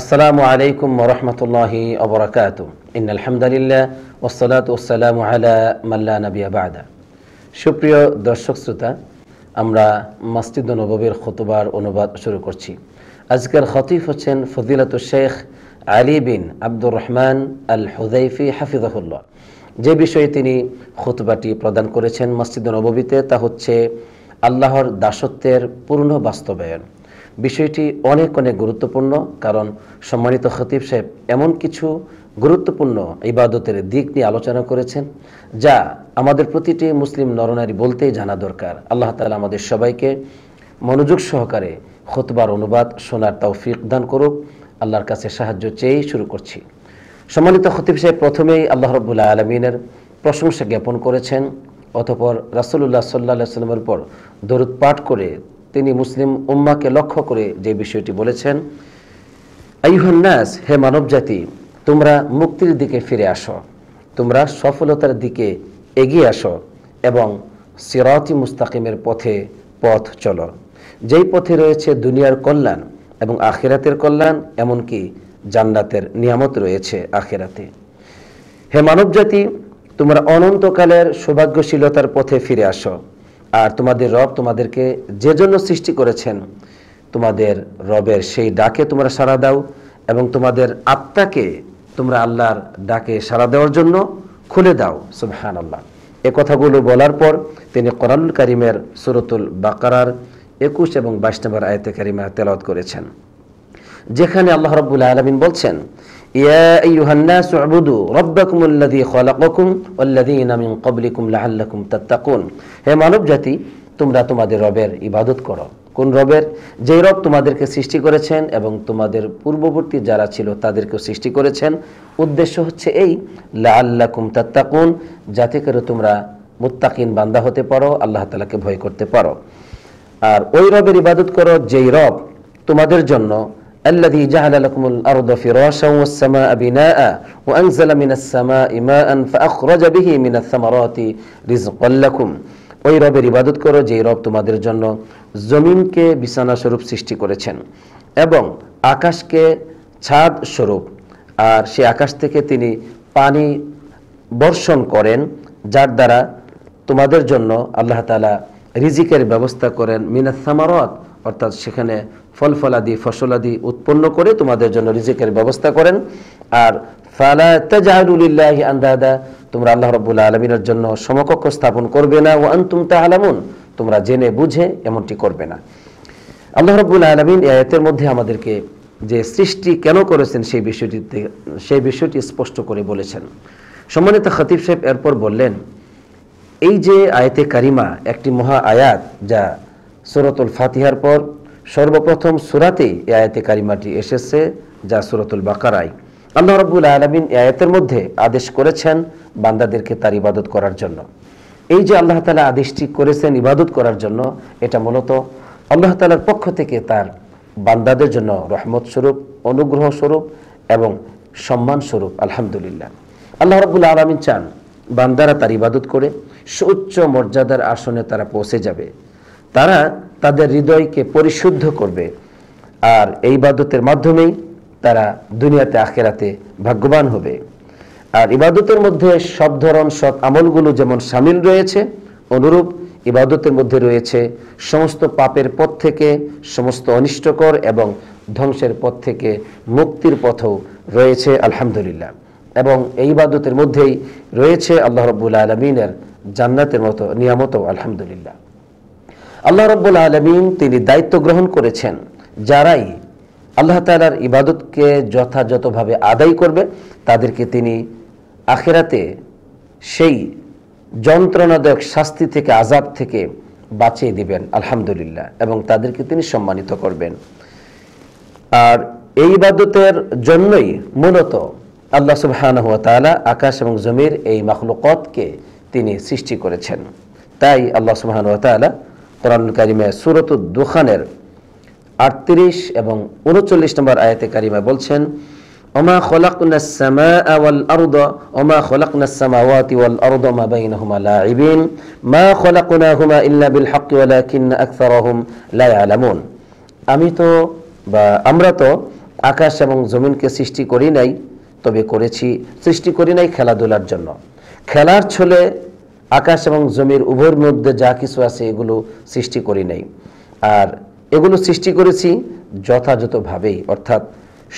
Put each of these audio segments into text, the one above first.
আসসালামু আলাইকুম ওয়া রাহমাতুল্লাহি ওয়া বারাকাতুহু। ইন্নাল হামদালিল্লাহ ওয়াসসালাতু ওয়াসসালামু আলা মান লা নাবিয়্যা বা'দা। সুপ্রিয় দর্শক শ্রোতা, আমরা মসজিদ নববীর খুতবার অনুবাদ শুরু করছি। আজকের খতিব হচ্ছেন ফজিলাতুশ শেখ আলী বিন আব্দুর রহমান আল হুযাইফি হাফিজাহুল্লাহ। যে বিষয়ে তিনি খুতবাটি প্রদান করেছেন মসজিদ নববীতে, তা হচ্ছে আল্লাহর দাসত্বের পূর্ণ বাস্তবায়ন। বিষয়টি অনেক গুরুত্বপূর্ণ, কারণ সম্মানিত খতিব সাহেব এমন কিছু গুরুত্বপূর্ণ ইবাদতের দিক নিয়ে আলোচনা করেছেন যা আমাদের প্রতিটি মুসলিম নরনারী বলতেই জানা দরকার। আল্লাহ তাআলা আমাদের সবাইকে মনোযোগ সহকারে খুতবার অনুবাদ শোনার তৌফিক দান করুক। আল্লাহর কাছে সাহায্য চেয়ে শুরু করছি। সম্মানিত খতিব সাহেব প্রথমেই আল্লাহ রাব্বুল আলামিনের প্রশংসা জ্ঞাপন করেছেন, অতঃপর রাসূলুল্লাহ সাল্লাল্লাহু আলাইহি ওয়াসাল্লামের উপর দরুদ পাঠ করে তিনি মুসলিম উম্মাহকে লক্ষ্য করে যে বিষয়টি বলেছেন, আইয়ুহান নাস, হে মানব জাতি, তোমরা মুক্তির দিকে ফিরে আসো, তোমরা সফলতার দিকে এগিয়ে আসো এবং সিরাতি মুস্তাকিমের পথ চলো, যেই পথে রয়েছে দুনিয়ার কল্যাণ এবং আখিরাতের কল্যাণ, এমনকি জান্নাতের নিয়ামত রয়েছে আখিরাতে। হে মানব জাতি, তোমরা অনন্তকালের সৌভাগ্যশীলতার পথে ফিরে আসো, আর তোমাদের রব তোমাদেরকে যে জন্য সৃষ্টি করেছেন, তোমাদের রবের সেই ডাকে তোমরা সাড়া দাও এবং তোমাদের আত্মাকে তোমরা আল্লাহর ডাকে সাড়া দেওয়ার জন্য খুলে দাও। সুবহানাল্লাহ। এ কথাগুলো বলার পর তিনি কোরআনুল কারীমের সূরাতুল বাকারার 21 এবং 22 নম্বর আয়াতে কারিমা তেলাওয়াত করেছেন, যেখানে আল্লাহ রাব্বুল আলামিন বলছেন, ইয়া আইয়ুহান নাসু উবুদু রাব্বাকুমুল্লাযী খালাকাকুম ওয়াল্লাযীনা মিন ক্বাবলিকুম লাআল্লাকুম তাত্তাকুন। হে মানব জাতি, তোমরা তোমাদের রবের ইবাদত করো। কোন রবের? যেই রব তোমাদেরকে সৃষ্টি করেছেন এবং তোমাদের পূর্ববর্তী যারা ছিল তাদেরকেও সৃষ্টি করেছেন। উদ্দেশ্য হচ্ছে এই, লাআল্লাকুম তাত্তাকুন, যাতে করে তোমরা মুত্তাকিন বান্দা হতে পারো, আল্লাহ তাআলাকে ভয় করতে পারো। আর ওই রবের ইবাদত করো যেই রব তোমাদের জন্য الذي جعل لكم الأرض فراشا والسماء بناء وأنزل من السماء ماء فأخرج به من الثمرات رزقا لكم। ওই রবের ইবাদত করো যেই রব তোমাদের জন্য জমিনকে বিছানা স্বরূপ সৃষ্টি করেছেন এবং আকাশকে ছাদ স্বরূপ, আর সে আকাশ থেকে তিনি পানি বর্ষণ করেন, যার দ্বারা তোমাদের জন্য আল্লাহ তাআলা রিজিকের ব্যবস্থা করেন। মিনাস সামারাত, অর্থাৎ সেখানে ফলফলাদি ফসলাদি উৎপন্ন করে তোমাদের জন্য রিজিকের ব্যবস্থা করেন। আর ফালা তাজআলু লিল্লাহি আনদাদা, তোমরা আল্লাহ রাব্বুল আলামিনের জন্য সমকক্ষ স্থাপন করবে না। ওয়া আনতুম তাআলামুন, তোমরা জেনে বুঝে এমনটি করবে না। আল্লাহ রাব্বুল আলামিন এই আয়াতের মধ্যে আমাদেরকে যে সৃষ্টি কেন করেছেন সেই বিষয়টি স্পষ্ট করে বলেছেন। সম্মানিত খতিব সাহেব এরপর বললেন, এই যে আয়াতে কারিমা একটি মহা আয়াত, যা সূরাতুল ফাতিহার পর সর্বপ্রথম সূরাতে এই আয়াতে কারিমাটি এসেছে, যা সূরাতুল বাকারায়। আল্লাহ রাব্বুল আলামিন এই আয়াতের মধ্যে আদেশ করেছেন বান্দাদেরকে তার ইবাদত করার জন্য। এই যে আল্লাহ তাআলা আদেশটি করেছেন ইবাদত করার জন্য, এটা মূলত আল্লাহ তাআলার পক্ষ থেকে তার বান্দাদের জন্য রহমত স্বরূপ, অনুগ্রহ স্বরূপ এবং সম্মান স্বরূপ। আলহামদুলিল্লাহ, আল্লাহ রাব্বুল আলামিন চান বান্দারা তার ইবাদত করে সুউচ্চ মর্যাদার আসনে তারা পৌঁছে যাবে। তারা তাদের হৃদয়কে পরিশুদ্ধ করবে, আর এই ইবাদতের মাধ্যমেই তারা দুনিয়াতে আখিরাতে ভাগ্যবান হবে। আর ইবাদতের মধ্যে সব ধরন সৎ আমলগুলো যেমন শামিল রয়েছে, অনুরূপ ইবাদতের মধ্যে রয়েছে সমস্ত পাপের পথ থেকে, সমস্ত অনিষ্টকর এবং ধ্বংসের পথ থেকে মুক্তির পথও রয়েছে। আলহামদুলিল্লাহ। এবং এই ইবাদতের মধ্যেই রয়েছে আল্লাহ রাব্বুল আলামিনের জান্নাতের মতো নিয়ামতও। আলহামদুলিল্লাহ, আল্লাহ রাব্বুল আলামিন তিনি দায়িত্ব গ্রহণ করেছেন, যারাই আল্লাহ তাআলার ইবাদতকে যথাযথভাবে আদায় করবে তাদেরকে তিনি আখিরাতে সেই যন্ত্রণাদায়ক শাস্তি থেকে, আযাব থেকে বাঁচিয়ে দিবেন। আলহামদুলিল্লাহ, এবং তাদেরকে তিনি সম্মানিত করবেন। আর এই ইবাদতের জন্যই মূলত আল্লাহ সুবহানাহু ওয়া তাআলা আকাশ এবং জমির এই মাখলুকাতকে তিনি সৃষ্টি করেছেন। তাই আল্লাহ সুবহানাহু ওয়া তাআলা কোরআনুল কারীমে সূরাতুদ দুখানের 38 এবং 39 নম্বর আয়াতে কারিমা বলছেন, ওমা খলাকনাস সামাআ ওয়াল আরদা ওমা খলাকনাস সামাওয়াতি ওয়াল আরদা মা বাইনাহুমা লাঈবিন মা খলাকনাহুমা ইল্লা বিল হক ওয়ালাকিন আকসারহুম লা ইয়ালামুন। আমরা তো আকাশ এবং জমিনকে সৃষ্টি করি নাই, তবে সৃষ্টি করি নাই খেলাধুলার জন্য। খেলার ছলে আকাশ এবং জমির উভয়ের মধ্যে যা কিছু আছে এগুলো সৃষ্টি করি নাই, আর এগুলো সৃষ্টি করেছি যথাযথভাবেই, অর্থাৎ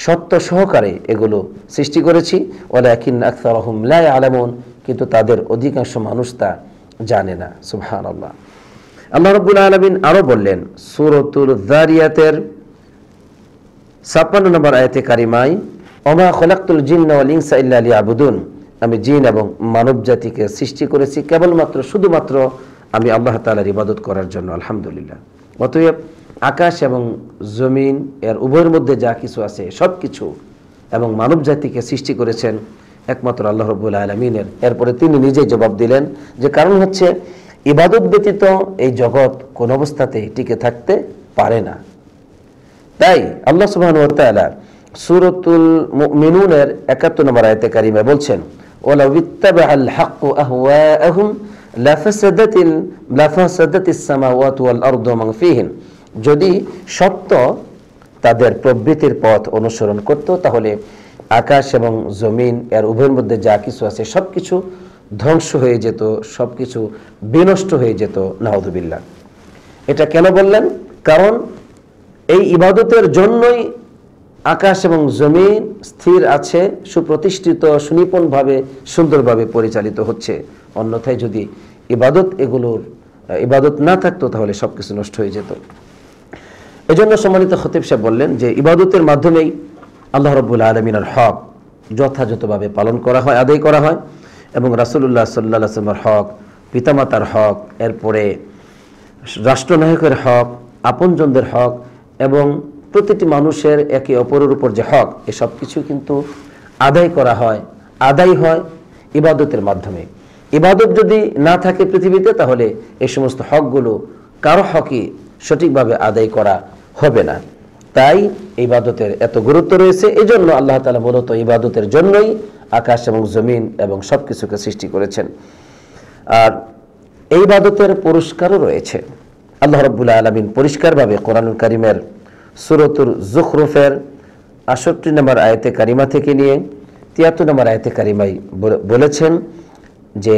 সত্য সহকারে এগুলো সৃষ্টি করেছি। ওয়ালাকিন আকসারহুম লা ইয়ালামুন, কিন্তু তাদের অধিকাংশ মানুষ তা জানে না। সুবহানাল্লাহ। আল্লাহ রাব্বুল আলামিন আরো বললেন সূরাতুল যারিয়াতের 56 নম্বর আয়াতে কারিমায়, ওমা খলাকতুল জিন্না ওয়াল ইনসা ইল্লা লিয়াবুদুন, আমি জিন এবং মানব জাতিকে সৃষ্টি করেছি কেবলমাত্র শুধুমাত্র আমি আল্লাহ তাআলার ইবাদত করার জন্য। আলহামদুলিল্লাহ। অতএব আকাশ এবং জমিন এর উভয়ের মধ্যে যা কিছু আছে সব কিছু এবং মানব জাতিকে সৃষ্টি করেছেন একমাত্র আল্লাহ রাব্বুল আলামিনের। এরপরে তিনি নিজেই জবাব দিলেন যে কারণ হচ্ছে ইবাদত ব্যতীত এই জগৎ কোন অবস্থাতেই টিকে থাকতে পারে না। তাই আল্লাহ সুবহানাহু ওয়া তাআলা সূরাতুল মুমিনুনের 71 নম্বর আয়াতে কারিমা বলছেন, ওয়ালাউ ইত্তাবাআল হাক্কু আহওয়াআহুম লাফাসাদাতিস সামাওয়াতু ওয়াল আরদু মান ফীহিন, যদি সত্য তাদের প্রবৃত্তির পথ অনুসরণ করত তাহলে আকাশ এবং জমিন এর উভয়ের মধ্যে যা কিছু আছে সবকিছু ধ্বংস হয়ে যেত, সবকিছু বিনষ্ট হয়ে যেত। নাউযুবিল্লাহ। এটা কেন বললেন? কারণ এই ইবাদতের জন্যই আকাশ এবং জমিন স্থির আছে, সুপ্রতিষ্ঠিত, সুনিপুণভাবে, সুন্দরভাবে পরিচালিত হচ্ছে। অন্যথায় যদি ইবাদত না থাকতো তাহলে সবকিছু নষ্ট হয়ে যেত। এজন্য সম্মানিত খতিব সাহেব বললেন যে ইবাদতের মাধ্যমেই আল্লাহ রাব্বুল আলামিনের হক যথাযথভাবে পালন করা হয়, আদায় করা হয়, এবং রাসূলুল্লাহ সাল্লাল্লাহু আলাইহি ওয়াসাল্লামের হক, পিতামাতার হক, এরপরে রাষ্ট্রনায়কের হক, আপনজনদের হক এবং প্রতিটি মানুষের একে অপরের উপর যে হক, এসব কিছু কিন্তু আদায় হয় ইবাদতের মাধ্যমে। ইবাদত যদি না থাকে পৃথিবীতে তাহলে এই সমস্ত হকগুলো কারো হকই সঠিকভাবে আদায় করা হবে না। তাই ইবাদতের এত গুরুত্ব রয়েছে। এজন্য আল্লাহ তাআলা মূলত ইবাদতের জন্যই আকাশ এবং জমিন এবং সবকিছুকে সৃষ্টি করেছেন। আর এই ইবাদতের পুরস্কারও রয়েছে। আল্লাহ রাব্বুল আলামিন পরিষ্কারভাবে কোরআনুল কারীমের সূরাতুল যুখরুফের ৬৮ নম্বর আয়াতে কারিমা থেকে নিয়ে ৭৩ নম্বর আয়াতে কারিমায় বলেছেন যে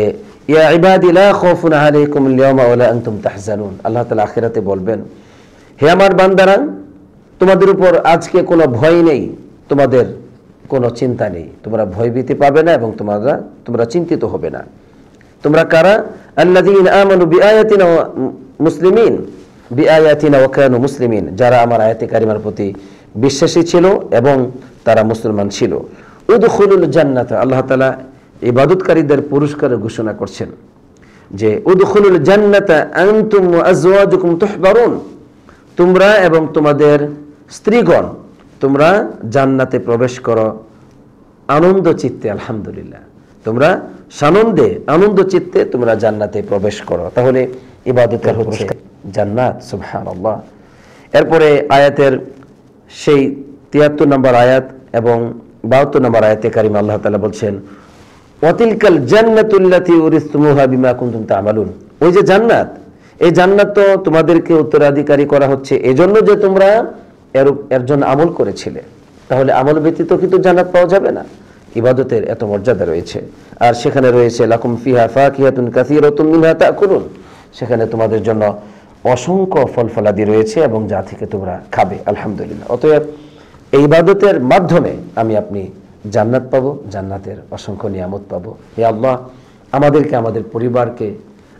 ইয়া ইবাদি লা খাউফুন আলাইকুমুল ইয়াওমা ওয়া লা আনতুম তাহজানুন। আল্লাহ তাআলা আখিরাতে বলবেন, হে আমার বান্দারা, তোমাদের উপর আজকে কোনো ভয় নেই, তোমাদের কোনো চিন্তা নেই, তোমরা ভয়ভীতি পাবে না এবং তোমরা চিন্তিত হবে না। তোমরা কারা? আল্লাযীনা আমানু বিআয়াতিনা ওয়া কানু মুসলিমিন, যারা আমার আয়াতে কারিমার প্রতি বিশ্বাসী ছিল এবং তারা মুসলমান ছিল। উদখুলুল জান্নাত, আল্লাহ তাআলা ইবাদতকারীদের পুরস্কার ঘোষণা করছেন যে উদখুলুল জান্নাতা আনতুম ওয়া আজওয়াজুকুম তুহবারুন, তোমরা এবং তোমাদের স্ত্রীগণ তোমরা জান্নাতে প্রবেশ করো আনন্দ চিত্তে। আলহামদুলিল্লাহ, তোমরা আনন্দ চিত্তে তোমরা জান্নাতে প্রবেশ করো। তাহলে ইবাদতের হচ্ছে জান্নাত। সুবহানাল্লাহ। এরপরে আয়াতের সেই ৭৩ নম্বর আয়াত এবং ৭২ নম্বর আয়াতে কারিমা আল্লাহ তাআলা বলছেন, ওয়াতিলকাল জান্নাতুল্লাতী উরিসতুমুহা বিমা কুনতুম তা'মালুন, ওই যে জান্নাত, এই জান্নাত তো তোমাদেরকে উত্তরাধিকারী করা হচ্ছে এজন্য যে তোমরা এর জন্য আমল করেছিলে। তাহলে আমল ব্যতীত কিন্তু জান্নাত পাওয়া যাবে না। ইবাদতের এত মর্যাদা রয়েছে। আর সেখানে রয়েছে লাকুম ফিহা ফাকিহাতুন কাসীরাতুম মিনহা তা'কুলুন, সেখানে তোমাদের জন্য অসংখ্য ফলফলাদি রয়েছে এবং যা থেকে তোমরা খাবে। আলহামদুলিল্লাহ। অতএব এই ইবাদতের মাধ্যমে আপনি জান্নাত পাবো, জান্নাতের অসংখ্য নিয়ামত পাবো। হে আল্লাহ, আমাদেরকে, আমাদের পরিবারকে,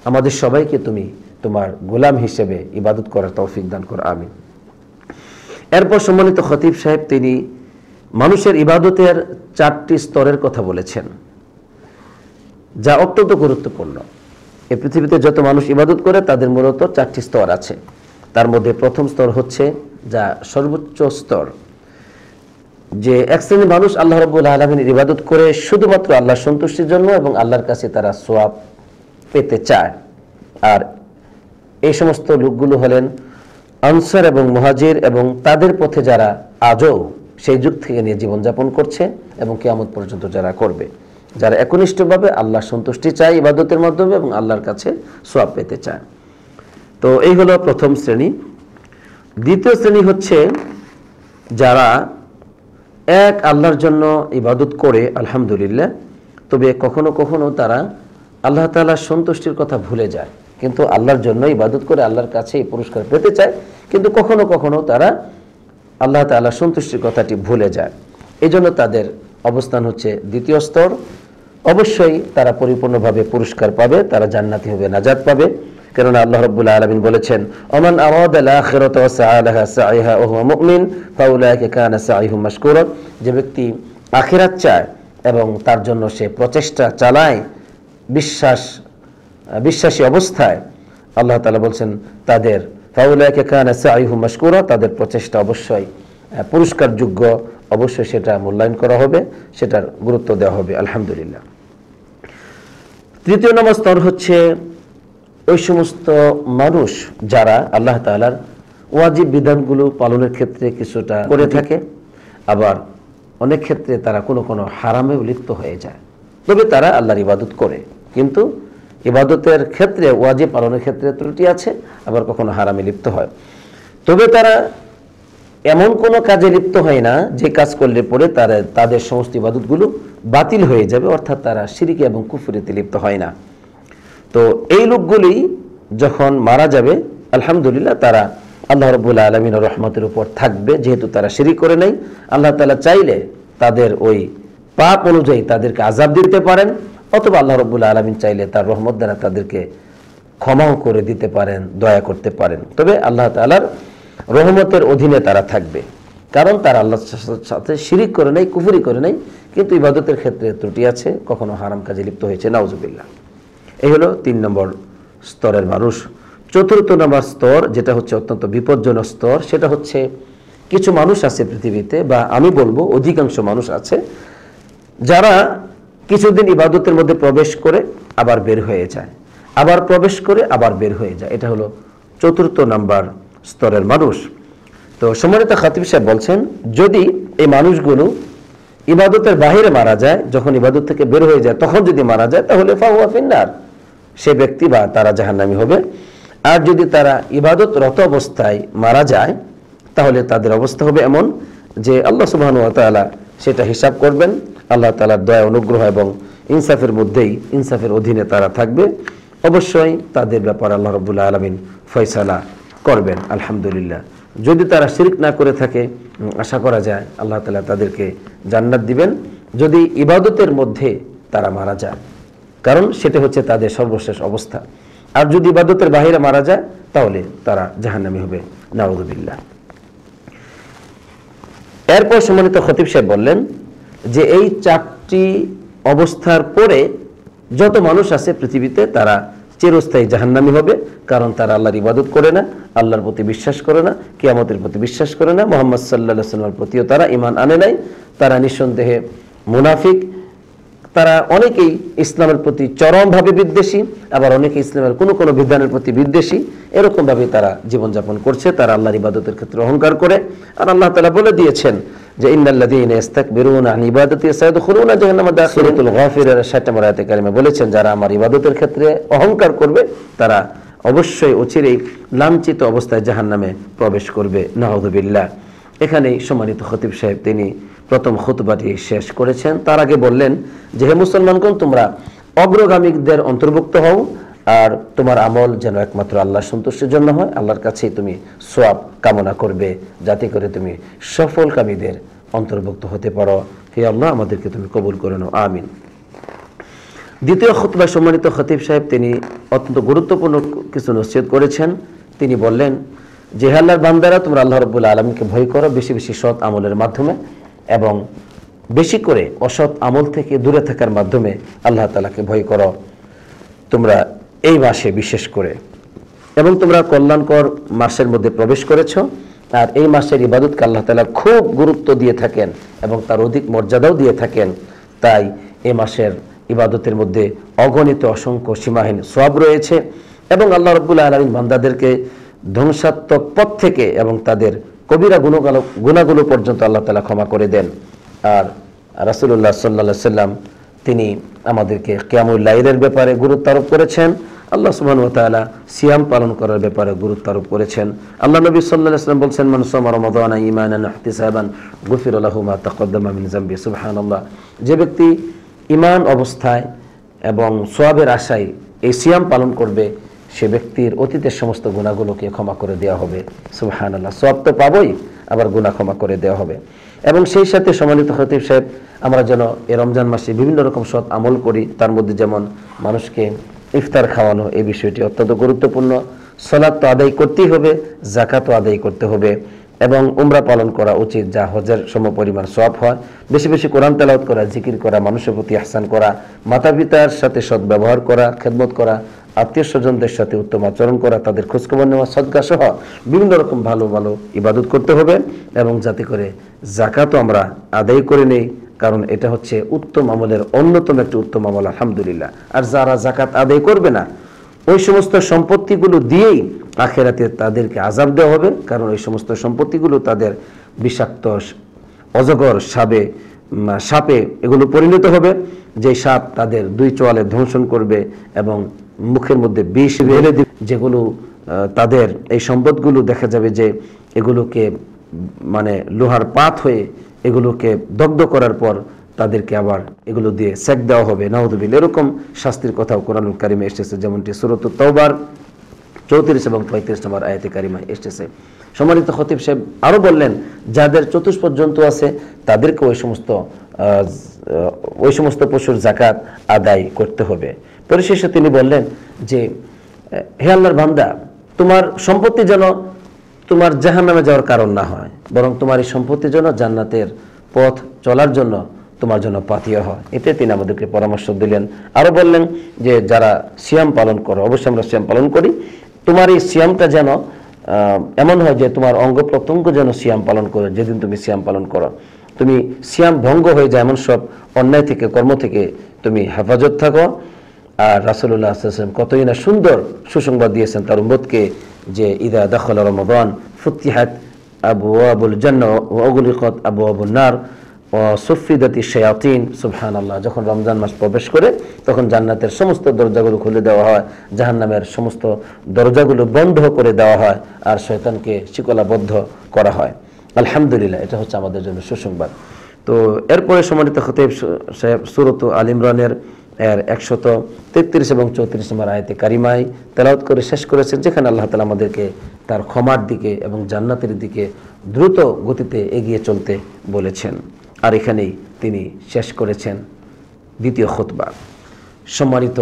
আমাদের সবাইকে তুমি তোমার গোলাম হিসেবে ইবাদত করার তৌফিক দান করো। আমিন। এরপর সম্মানিত খতিব সাহেব তিনি মানুষের ইবাদতের 4টি স্তরের কথা বলেছেন, যা অত্যন্ত গুরুত্বপূর্ণ। এই পৃথিবীতে যত মানুষ ইবাদত করে তাদের মূলত 4টি স্তর আছে। তার মধ্যে প্রথম স্তর হচ্ছে যা সর্বোচ্চ স্তর, যে এক শ্রেণীর মানুষ আল্লাহ রাব্বুল আলামিনের ইবাদত করে শুধুমাত্র আল্লাহর সন্তুষ্টির জন্য এবং আল্লাহর কাছে তারা সওয়াব পেতে চায়। আর এই সমস্ত লোকগুলো হলেন আনসার এবং মুহাজির এবং তাদের পথে যারা আজও সেই যুগ থেকে নিয়ে জীবনযাপন করছে এবং কিয়ামত পর্যন্ত যারা করবে, যারা একনিষ্ঠভাবে আল্লাহর সন্তুষ্টি চায় ইবাদতের মাধ্যমে এবং আল্লাহর কাছে সওয়াব পেতে চায়। তো এই হলো প্রথম শ্রেণী। দ্বিতীয় শ্রেণী হচ্ছে যারা এক আল্লাহর জন্য ইবাদত করে আলহামদুলিল্লাহ, তবে কখনো কখনো তারা আল্লাহ তাআলার সন্তুষ্টির কথা ভুলে যায়, কিন্তু আল্লাহর জন্য ইবাদত করে আল্লাহর কাছে এই পুরস্কার পেতে চায়, কিন্তু কখনো কখনো তারা আল্লাহ তাআলার সন্তুষ্টির কথাটি ভুলে যায়। এই জন্য তাদের অবস্থান হচ্ছে দ্বিতীয় স্তর। অবশ্যই তারা পরিপূর্ণভাবে পুরস্কার পাবে, তারা জান্নাতি হবে, নাজাত পাবে। কারণ আল্লাহ রাব্বুল আলামিন বলেছেন, ওমান আরাদাল আখিরাতা ওয়া সাআ লাহা সাইহা ওয়া হুয়া মুমিন ফাউলাইকা কানা সাইহুম মাশকুরা। যে ব্যক্তি আখিরাত চায় এবং তার জন্য সে প্রচেষ্টা চালায় বিশ্বাসী অবস্থায়, আল্লাহ তাআলা বলছেন তাদের ফাউলাইকা কানা সাইহুম মাশকুরা, তাদের প্রচেষ্টা অবশ্যই পুরস্কারযোগ্য, অবশ্যই সেটা মূল্যায়ন করা হবে, সেটার গুরুত্ব দেওয়া হবে। আলহামদুলিল্লাহ। তৃতীয় নম্বর স্তর হচ্ছে ওই সমস্ত মানুষ যারা আল্লাহ তাআলার ওয়াজিব বিধানগুলো পালনের ক্ষেত্রে কিছুটা করে থাকে, আবার অনেক ক্ষেত্রে তারা কোনো কোনো হারামেও লিপ্ত হয়ে যায়। তবে তারা আল্লাহর ইবাদত করে, কিন্তু ইবাদতের ক্ষেত্রে ওয়াজিব পালনের ক্ষেত্রে ত্রুটি আছে, আবার কখনো হারামে লিপ্ত হয়। তবে তারা এমন কোনো কাজে লিপ্ত হয় না যে কাজ করলে পরে তাদের সমস্ত ইবাদতগুলো বাতিল হয়ে যাবে, অর্থাৎ তারা শিরকে এবং কুফরিতে লিপ্ত হয় না। তো এই লোকগুলি যখন মারা যাবে আলহামদুলিল্লাহ তারা আল্লাহ রাব্বুল আলামিনের রহমতের উপর থাকবে, যেহেতু তারা শিরক করে নাই। আল্লাহ তাআলা চাইলে তাদের ওই পাপ অনুযায়ী তাদেরকে আযাব দিতে পারেন, অথবা আল্লাহ রাব্বুল আলামিন চাইলে তার রহমত দ্বারা তাদেরকে ক্ষমাও করে দিতে পারেন, দয়া করতে পারেন। তবে আল্লাহ তাআলার রহমতের অধীনে তারা থাকবে, কারণ তারা আল্লাহর সাথে শিরক করে নাই, কুফরি করে নাই, কিন্তু ইবাদতের ক্ষেত্রে ত্রুটি আছে, কখনো হারাম কাজে লিপ্ত হয়েছে, নাউজুবিল্লাহ। এই হলো 3 নম্বর স্তরের মানুষ। চতুর্থ নম্বর স্তর, যেটা হচ্ছে অত্যন্ত বিপজ্জনক স্তর, সেটা হচ্ছে কিছু মানুষ আছে পৃথিবীতে, বা আমি বলবো অধিকাংশ মানুষ আছে, যারা কিছুদিন ইবাদতের মধ্যে প্রবেশ করে আবার বের হয়ে যায়, আবার প্রবেশ করে আবার বের হয়ে যায়। এটা হলো চতুর্থ নম্বর স্তরের মানুষ। তো সম্মানিত খতিব সাহেব বলছেন, যদি এই মানুষগুলো ইবাদতের বাহিরে মারা যায়, যখন ইবাদত থেকে বের হয়ে যায় তখন যদি মারা যায়, তাহলে ফাহুয়া ফিন্নার, সে ব্যক্তি বা তারা জাহান্নামী হবে। আর যদি তারা ইবাদতরত অবস্থায় মারা যায়, তাহলে তাদের অবস্থা হবে এমন যে আল্লাহ সুবহানাহু ওয়া তাআলা সেটা হিসাব করবেন। আল্লাহ তাআলার দয়া, অনুগ্রহ এবং ইনসাফের মধ্যেই, ইনসাফের অধীনে তারা থাকবে। অবশ্যই তাদের ব্যাপারে আল্লাহ রাব্বুল আলামিন ফয়সালা করবেন আলহামদুলিল্লাহ। যদি তারা শিরক না করে থাকে, আশা করা যায় আল্লাহ তাআলা তাদেরকে জান্নাত দিবেন, যদি ইবাদতের মধ্যে তারা মারা যায়, কারণ সেটা হচ্ছে তাদের সর্বশেষ অবস্থা। আর যদি ইবাদতের বাহিরে মারা যায়, তাহলে তারা জাহান্নামী হবে, নাউযুবিল্লাহ। এরপর সম্মানিত খতিব সাহেব বললেন যে এই 4টি অবস্থার পরে যত মানুষ আছে পৃথিবীতে, তারা চিরস্থায়ী জাহান্নামী হবে, কারণ তারা আল্লাহর ইবাদত করে না, আল্লাহর প্রতি বিশ্বাস করে না, কিয়ামতের প্রতি বিশ্বাস করে না, মুহাম্মদ সাল্লাল্লাহু আলাইহি ওয়াসাল্লামের প্রতিও তারা ঈমান আনে নাই। তারা নিঃসন্দেহে মুনাফিক। তারা অনেকেই ইসলামের প্রতি চরমভাবে বিদ্বেষী, আবার অনেকে ইসলামের কোনো কোনো বিধানের প্রতি বিদ্বেষী। এরকমভাবে তারা জীবনযাপন করছে, তারা আল্লাহর ইবাদতের ক্ষেত্রে অহংকার করে। আর আল্লাহ তাআলা বলে দিয়েছেন যে ইন্নাল্লাযীনা ইস্তাকবিরুনা আন ইবাদাতি সায়াদখুলুনা জাহান্নামা দাখিলিন। সূরাতুল গাফিরের 60 নম্বর আয়াতে কারিমা বলেছেন, যারা আমার ইবাদতের ক্ষেত্রে অহংকার করবে তারা অবশ্যই অচিরেই লাঞ্ছিত অবস্থায় জাহান্নামে প্রবেশ করবে, নাউযুবিল্লাহ। এখানেই সম্মানিত খতিব সাহেব তিনি প্রথম খুতবাটি শেষ করেছেন। তার আগে বললেন যে হে মুসলমানগণ, তোমরা অগ্রগামীদের অন্তর্ভুক্ত হও, আর তোমার আমল যেন একমাত্র আল্লাহর সন্তুষ্টির জন্য হয়, আল্লাহর কাছেই তুমি সওয়াব কামনা করবে, যাতে করে তুমি সফলকামীদের অন্তর্ভুক্ত হতে পারো। হে আল্লাহ, আমাদেরকে তুমি কবুল করে নাও, আমিন। দ্বিতীয় খুতবায় সম্মানিত খতিব সাহেব তিনি অত্যন্ত গুরুত্বপূর্ণ কিছু নসিহত করেছেন। তিনি বললেন যে হে আল্লাহর বান্দারা, তোমরা আল্লাহ রাব্বুল আলামিনকে ভয় করো বেশি বেশি সৎ আমলের মাধ্যমে, এবং বেশি করে অসৎ আমল থেকে দূরে থাকার মাধ্যমে আল্লাহ তাআলাকে ভয় করো তোমরা এই মাসে বিশেষ করে, এবং তোমরা কল্যাণকর মাসের মধ্যে প্রবেশ করেছ। আর এই মাসের ইবাদতকে আল্লাহ তাআলা খুব গুরুত্ব দিয়ে থাকেন এবং তার অধিক মর্যাদাও দিয়ে থাকেন। তাই এই মাসের ইবাদতের মধ্যে অগণিত অসংখ্য সীমাহীন সওয়াব রয়েছে, এবং আল্লাহ রাব্বুল আলামিন বান্দাদেরকে ধ্বংসাত্মক পথ থেকে এবং তাদের কবিরা গুনাহগুলো পর্যন্ত আল্লাহ তাআলা ক্ষমা করে দেন। আর রাসূলুল্লাহ সাল্লাল্লাহু আলাইহি সাল্লাম তিনি আমাদেরকে কিয়ামুল লাইলের ব্যাপারে গুরুত্ব আরোপ করেছেন। আল্লাহ সুবহানাহু ওয়া তাআলা সিয়াম পালন করার ব্যাপারে গুরুত্ব আরোপ করেছেন। আল্লাহ নবী সাল্লাল্লাহু আলাইহি ওয়াসাল্লাম বলেছেন, মান সামা রমাদানা ঈমানান ওয়া ইহতিসাবান গুফিরা লাহু মা তাকাদ্দামা মিন যামবি। সুবহানাল্লাহ। যে ব্যক্তি ঈমান অবস্থায় এবং সওয়াবের আশায় এই সিয়াম পালন করবে, সে ব্যক্তির অতীতের সমস্ত গুনাহগুলোকে ক্ষমা করে দেওয়া হবে। সুবহানাল্লাহ। সওয়াব তো পাবই, আবার গুনাহ ক্ষমা করে দেওয়া হবে। এবং সেই সাথে সম্মানিত খতিব সাহেব, আমরা যেন এই রমজান মাসে বিভিন্ন রকম সৎ আমল করি, তার মধ্যে যেমন মানুষকে ইফতার খাওয়ানো, এই বিষয়টি অত্যন্ত গুরুত্বপূর্ণ। সালাত তো আদায় করতেই হবে, যাকাতও আদায় করতে হবে, এবং উমরা পালন করা উচিত, যা হজের সমপরিমাণ সওয়াব হয়। বেশি বেশি কোরআন তেলাওয়াত করা, জিকির করা, মানুষের প্রতি ইহসান করা, মাতা পিতার সাথে সৎ ব্যবহার করা, খেদমত করা, আত্মীয় স্বজনদের সাথে উত্তম আচরণ করা, তাদের খোঁজখবর নেওয়া, সদকা সহ বিভিন্ন রকম ভালো ভালো ইবাদত করতে হবে। এবং যাতে করে যাকাতও আমরা আদায় করে নেই, কারণ এটা হচ্ছে উত্তম আমলের অন্যতম একটি উত্তম আমল, আলহামদুলিল্লাহ। আর যারা যাকাত আদায় করবে না, ওই সমস্ত সম্পত্তিগুলো দিয়েই আখেরাতে তাদেরকে আযাব দেওয়া হবে, কারণ ওই সমস্ত সম্পত্তিগুলো তাদের বিষাক্ত অজগর, সাপে এগুলো পরিণত হবে, যে সাপ তাদের দুই চোয়ালে ধ্বংসন করবে এবং মুখের মধ্যে বিষ ঢেলে দিবে, যেগুলো তাদের এই সম্পদগুলো দেখা যাবে যে এগুলোকে মানে লোহার পাত হয়ে এগুলোকে দগ্ধ করার পর তাদেরকে আবার এগুলো দিয়ে সেক দেওয়া হবে, নাউযুবিল্লাহ। এরকম শাস্তির কথাও কোরআনুল কারিমে এসেছে, যেমনটি সূরাতুত তাওবার 34 এবং 35 নম্বর আয়াতে কারিমায় এসেছে। সম্মানিত খতিব সাহেব আরো বললেন, যাদের চতুষ্পদ জন্তু আছে তাদেরকে ওই সমস্ত পশুর যাকাত আদায় করতে হবে। পরিশেষে তিনি বললেন যে, হে আল্লাহর বান্দা, তোমার সম্পত্তি যেন তোমার জাহান্নামে যাওয়ার কারণ না হয়, বরং তোমার এই সম্পত্তি যেন জান্নাতের পথ চলার জন্য তোমার জন্য পাথিয়া হয়। এতে তিনি আমাদেরকে পরামর্শ দিলেন। আরো বললেন যে, যারা সিয়াম পালন করো, অবশ্যই আমরা সিয়াম পালন করি, তোমার এই সিয়ামটা যেন এমন হয় যে তোমার অঙ্গ প্রত্যঙ্গ যেন সিয়াম পালন করে। যেদিন তুমি সিয়াম পালন করো, তুমি সিয়াম ভঙ্গ হয়ে যায় এমন সব অন্যায় থেকে, কর্ম থেকে তুমি হেফাজত থাকো। আর রাসূলুল্লাহ সাল্লাল্লাহু আলাইহি ওয়াসাল্লাম কতই না সুন্দর সুসংবাদ দিয়েছেন তার উম্মতকে, যে ইদা দাখালা রমাদান ফুতিহাত আবওয়াবুল জান্নাহ ওয়া উগলিকাত আবওয়াবুন নার ওয়া সুফিদাতিশ শায়াতিন। সুবহানাল্লাহ। যখন রমজান মাস প্রবেশ করে, তখন জান্নাতের সমস্ত দরজাগুলো খুলে দেওয়া হয়, জাহান্নামের সমস্ত দরজাগুলো বন্ধ করে দেওয়া হয়, আর শয়তানকে শিকলাবদ্ধ করা হয়। আলহামদুলিল্লাহ, এটা হচ্ছে আমাদের জন্য সুসংবাদ। তো এরপরে সম্মানিত খতিব সাহেব সূরাত আল ইমরানের 133 এবং 34 নম্বর আয়াতে কারিমায় তেলাওয়াত করে শেষ করেছেন, যেখানে আল্লাহ তাআলা আমাদেরকে তার ক্ষমার দিকে এবং জান্নাতের দিকে দ্রুত গতিতে এগিয়ে চলতে বলেছেন। আর এখানেই তিনি শেষ করেছেন দ্বিতীয় খুতবা। সম্মানিত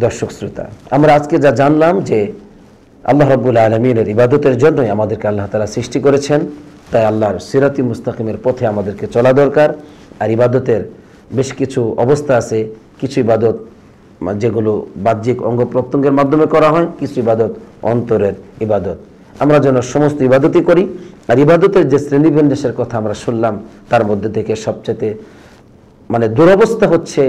দর্শক শ্রোতা, আমরা আজকে যা জানলাম যে আল্লাহ রাব্বুল আলামিনের ইবাদতের জন্যই আমাদেরকে আল্লাহ তাআলা সৃষ্টি করেছেন, তাই আল্লাহর সিরাতি মুস্তাকিমের পথে আমাদেরকে চলা দরকার। আর ইবাদতের বেশ কিছু অবস্থা আছে, কিছু ইবাদত যেগুলো বাহ্যিক অঙ্গ প্রত্যঙ্গের মাধ্যমে করা হয়, কিছু ইবাদত অন্তরের ইবাদত। আমরা যেন সমস্ত ইবাদতই করি। আর ইবাদতের যে শ্রেণীবিন্যাসের কথা আমরা শুনলাম, তার মধ্যে থেকে সবচেয়ে দুরবস্থা হচ্ছে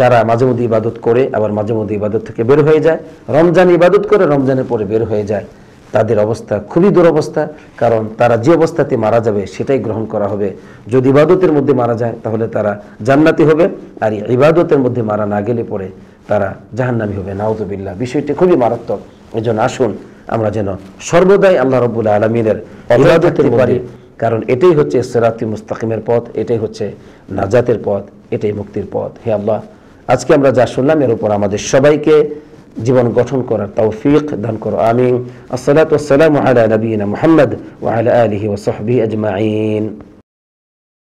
যারা মাঝে মধ্যে ইবাদত করে আবার মাঝে মধ্যে ইবাদত থেকে বের হয়ে যায়, রমজান ইবাদত করে রমজানের পরে বের হয়ে যায়। তাদের অবস্থা খুবই দুরবস্থা, কারণ তারা যে অবস্থাতে মারা যাবে সেটাই গ্রহণ করা হবে। যদি ইবাদতের মধ্যে মারা যায় তাহলে তারা জান্নাতি হবে, আর ইবাদতের মধ্যে মারা না গেলে পরে তারা জাহান্নামী হবে, নাউযুবিল্লাহ। বিষয়টি খুবই মারাত্মক। এজন্য আসুন আমরা যেন সর্বদাই আল্লাহ রাব্বুল আলামিনের ইবাদত করি, কারণ এটাই হচ্ছে সিরাতি মুস্তাকিমের পথ, এটাই হচ্ছে নাজাতের পথ, এটাই মুক্তির পথ। হে আল্লাহ, আজকে আমরা যা শুনলাম এর উপর আমাদের সবাইকে জীবন গঠন করার তৌফিক দান করো, আমিন। আসসালাতু ওয়াসসালামু আলা নবিয়িনা মুহাম্মদ ওয়া আলা আলিহি ওয়া সাহবিহি আজমাইন।